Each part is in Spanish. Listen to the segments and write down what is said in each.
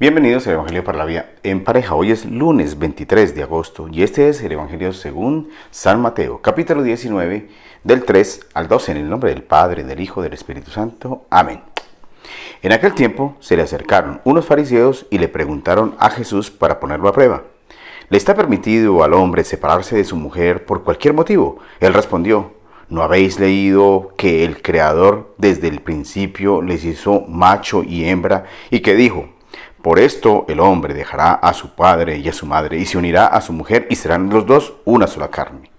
Bienvenidos al Evangelio para la Vida en Pareja. Hoy es lunes 23 de agosto y este es el Evangelio según San Mateo, capítulo 19, del 3 al 12, en el nombre del Padre, del Hijo, del Espíritu Santo. Amén. En aquel tiempo se le acercaron unos fariseos y le preguntaron a Jesús para ponerlo a prueba: ¿le está permitido al hombre separarse de su mujer por cualquier motivo? Él respondió: ¿no habéis leído que el Creador desde el principio les hizo macho y hembra y que dijo: por esto el hombre dejará a su padre y a su madre y se unirá a su mujer y serán los dos una sola carne?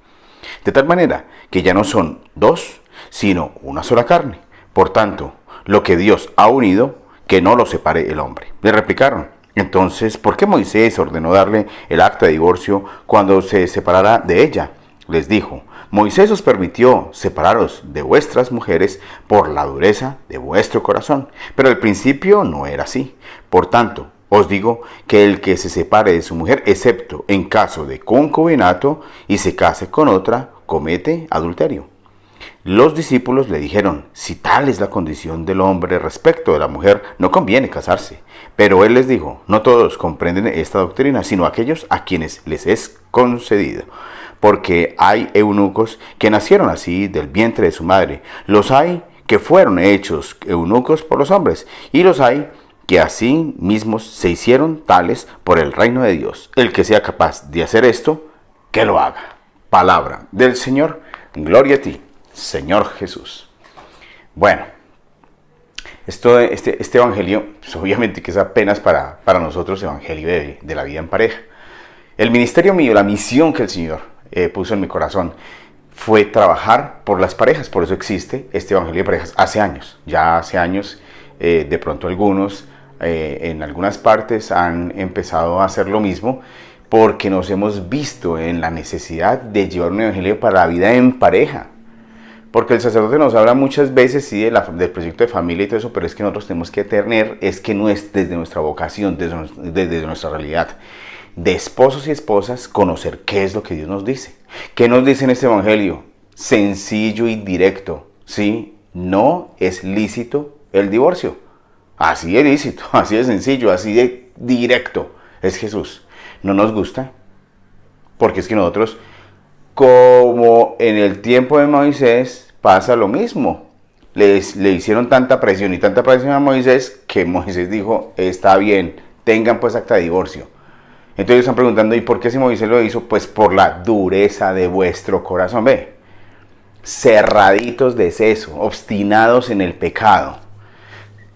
De tal manera que ya no son dos, sino una sola carne. Por tanto, lo que Dios ha unido, que no lo separe el hombre. Le replicaron: entonces, ¿por qué Moisés ordenó darle el acta de divorcio cuando se separara de ella? Les dijo: Moisés os permitió separaros de vuestras mujeres por la dureza de vuestro corazón, pero al principio no era así. Por tanto, os digo que el que se separe de su mujer, excepto en caso de concubinato, y se case con otra, comete adulterio. Los discípulos le dijeron: si tal es la condición del hombre respecto de la mujer, no conviene casarse. Pero él les dijo: no todos comprenden esta doctrina, sino aquellos a quienes les es concedido. Porque hay eunucos que nacieron así del vientre de su madre, los hay que fueron hechos eunucos por los hombres, y los hay que así mismos se hicieron tales por el reino de Dios. El que sea capaz de hacer esto, que lo haga. Palabra del Señor. Gloria a ti, Señor Jesús. Bueno, este evangelio, pues obviamente que es apenas para nosotros evangelio de la vida en pareja. El ministerio mío, la misión que el Señor puso en mi corazón fue trabajar por las parejas. Por eso existe este evangelio de parejas hace años. Ya hace años, de pronto algunos en algunas partes han empezado a hacer lo mismo, porque nos hemos visto en la necesidad de llevar un evangelio para la vida en pareja. Porque el sacerdote nos habla muchas veces sí, del proyecto de familia y todo eso, pero es que nosotros tenemos que tener, es que no es desde nuestra vocación, desde nuestra realidad de esposos y esposas, conocer qué es lo que Dios nos dice. ¿Qué nos dice en este evangelio? Sencillo y directo, ¿sí? No es lícito el divorcio. Así de lícito, así de sencillo, así de directo es Jesús. No nos gusta, porque es que nosotros, como en el tiempo de Moisés, pasa lo mismo. Le hicieron tanta presión a Moisés, que Moisés dijo: está bien, tengan pues acta de divorcio. Entonces están preguntando: ¿y por qué si Moisés lo hizo? Pues por la dureza de vuestro corazón. Ve, cerraditos de seso, obstinados en el pecado,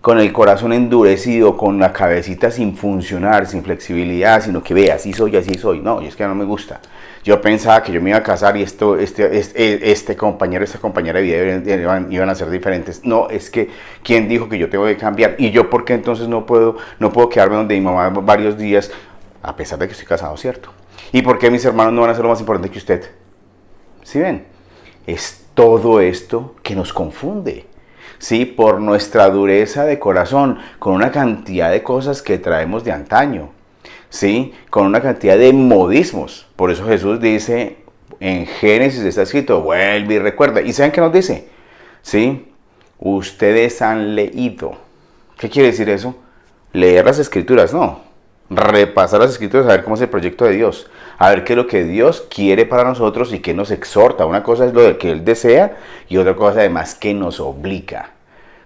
con el corazón endurecido, con la cabecita sin funcionar, sin flexibilidad, sino que ve, así soy. No, y es que no me gusta. Yo pensaba que yo me iba a casar y este compañero, esta compañera de vida iban a ser diferentes. No, es que ¿quién dijo que yo tengo que cambiar? ¿Y yo por qué entonces no puedo quedarme donde mi mamá varios días, a pesar de que estoy casado, cierto? ¿Y por qué mis hermanos no van a ser lo más importante que usted? ¿Sí ven? Es todo esto que nos confunde, ¿sí? Por nuestra dureza de corazón, con una cantidad de cosas que traemos de antaño, ¿sí? Con una cantidad de modismos. Por eso Jesús dice, en Génesis está escrito: vuelve y recuerda. ¿Y saben qué nos dice? ¿Sí? Ustedes han leído. ¿Qué quiere decir eso? Leer las escrituras, no. Repasar las escrituras, a ver cómo es el proyecto de Dios, a ver qué es lo que Dios quiere para nosotros y qué nos exhorta. Una cosa es lo que Él desea y otra cosa además que nos obliga,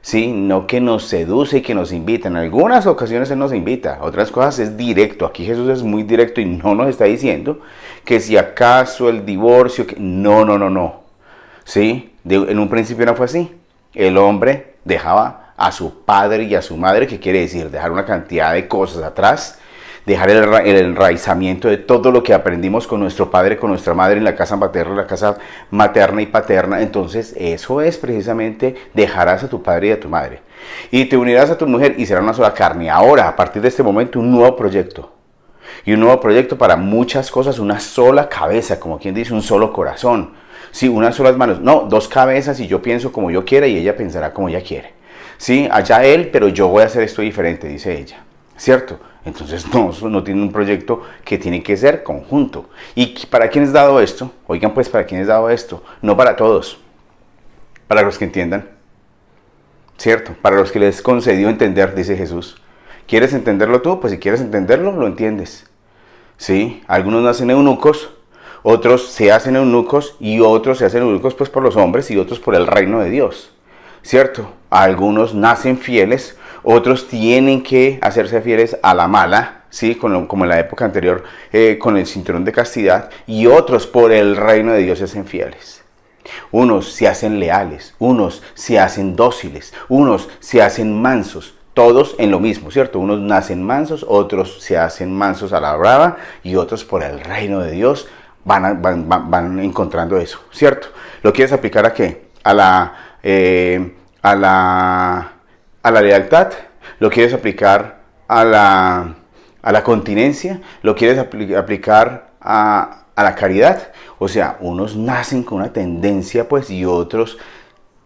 ¿sí? No que nos seduce y que nos invita. En algunas ocasiones Él nos invita, otras cosas es directo. Aquí Jesús es muy directo y no nos está diciendo que si acaso el divorcio, no, ¿sí? En un principio no fue así. El hombre dejaba a su padre y a su madre, que quiere decir dejar una cantidad de cosas atrás, dejar el enraizamiento de todo lo que aprendimos con nuestro padre, con nuestra madre en la casa materna y paterna. Entonces eso es precisamente: dejarás a tu padre y a tu madre y te unirás a tu mujer y será una sola carne. Ahora, a partir de este momento, un nuevo proyecto. Y un nuevo proyecto para muchas cosas: una sola cabeza, como quien dice, un solo corazón. Sí, unas solas manos. No, dos cabezas, y yo pienso como yo quiera y ella pensará como ella quiere. Sí, allá él, pero yo voy a hacer esto diferente, dice ella. ¿Cierto? Entonces no tiene un proyecto que tiene que ser conjunto. ¿Y para quién es dado esto? Oigan, pues, ¿para quién es dado esto? No para todos, para los que entiendan, ¿cierto? Para los que les concedió entender, dice Jesús, ¿Quieres entenderlo tú? Pues si quieres entenderlo, lo entiendes. ¿Sí? Algunos nacen eunucos, otros se hacen eunucos y otros se hacen eunucos pues por los hombres y otros por el reino de Dios. ¿Cierto? Algunos nacen fieles, otros tienen que hacerse fieles a la mala, ¿sí? Como en la época anterior, con el cinturón de castidad, y otros por el reino de Dios se hacen fieles. Unos se hacen leales, unos se hacen dóciles, unos se hacen mansos, todos en lo mismo, ¿cierto? Unos nacen mansos, otros se hacen mansos a la brava y otros por el reino de Dios van encontrando eso, ¿cierto? ¿Lo quieres aplicar a qué? A la lealtad, lo quieres aplicar a la continencia, lo quieres aplicar a la caridad. O sea, unos nacen con una tendencia pues y otros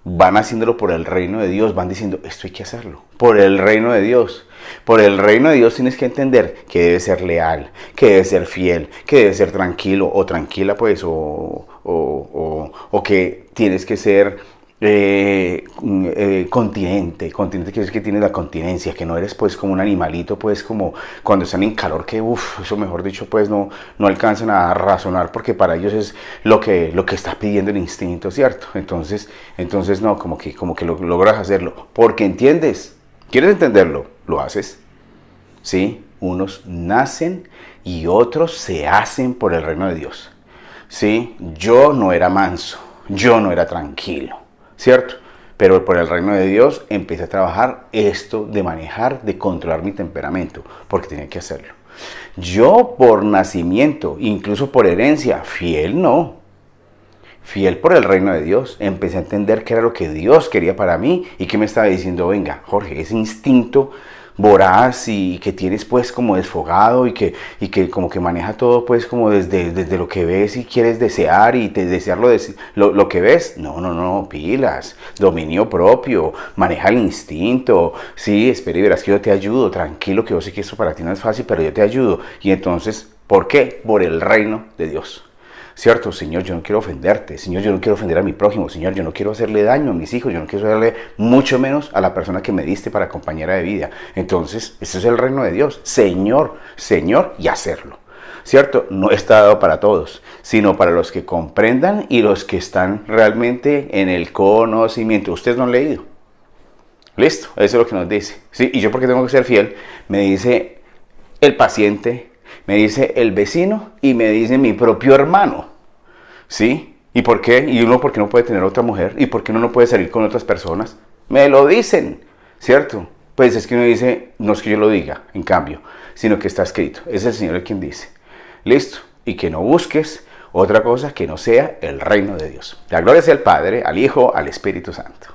van haciéndolo por el reino de Dios, van diciendo, esto hay que hacerlo, por el reino de Dios. Por el reino de Dios tienes que entender que debes ser leal, que debes ser fiel, que debes ser tranquilo o tranquila pues, o que tienes que ser continente quiere decir que tienes la continencia, que no eres pues como un animalito pues como cuando están en calor que eso mejor dicho pues no alcanzan a razonar porque para ellos es lo que está pidiendo el instinto, ¿cierto? Entonces no, como que logras hacerlo porque entiendes, quieres entenderlo, lo haces, ¿sí? Unos nacen y otros se hacen por el reino de Dios, ¿sí? Yo no era manso, yo no era tranquilo, ¿cierto? Pero por el reino de Dios empecé a trabajar esto de manejar, de controlar mi temperamento, porque tenía que hacerlo. Yo por nacimiento, incluso por herencia, fiel no. Fiel por el reino de Dios. Empecé a entender qué era lo que Dios quería para mí y que me estaba diciendo, venga, Jorge, ese instinto voraz y que tienes pues como desfogado y que como que maneja todo pues como desde lo que ves y quieres desear y desear lo que ves. No, pilas, dominio propio, maneja el instinto, sí, espera y verás que yo te ayudo, tranquilo que yo sé que esto para ti no es fácil, pero yo te ayudo. Y entonces, ¿por qué? Por el reino de Dios. ¿Cierto? Señor, yo no quiero ofenderte. Señor, yo no quiero ofender a mi prójimo. Señor, yo no quiero hacerle daño a mis hijos. Yo no quiero hacerle mucho menos a la persona que me diste para compañera de vida. Entonces, ese es el reino de Dios. Señor, y hacerlo. ¿Cierto? No está dado para todos, sino para los que comprendan y los que están realmente en el conocimiento. Ustedes no han leído. Listo, eso es lo que nos dice. ¿Sí? Y yo, porque tengo que ser fiel, me dice el paciente, me dice el vecino y me dice mi propio hermano, ¿sí? ¿Y por qué? Y uno, ¿por qué no puede tener otra mujer? ¿Y por qué uno no puede salir con otras personas? Me lo dicen, ¿cierto? Pues es que uno dice, no es que yo lo diga, en cambio, sino que está escrito. Es el Señor el quien dice. Listo. Y que no busques otra cosa que no sea el reino de Dios. La gloria sea al Padre, al Hijo, al Espíritu Santo.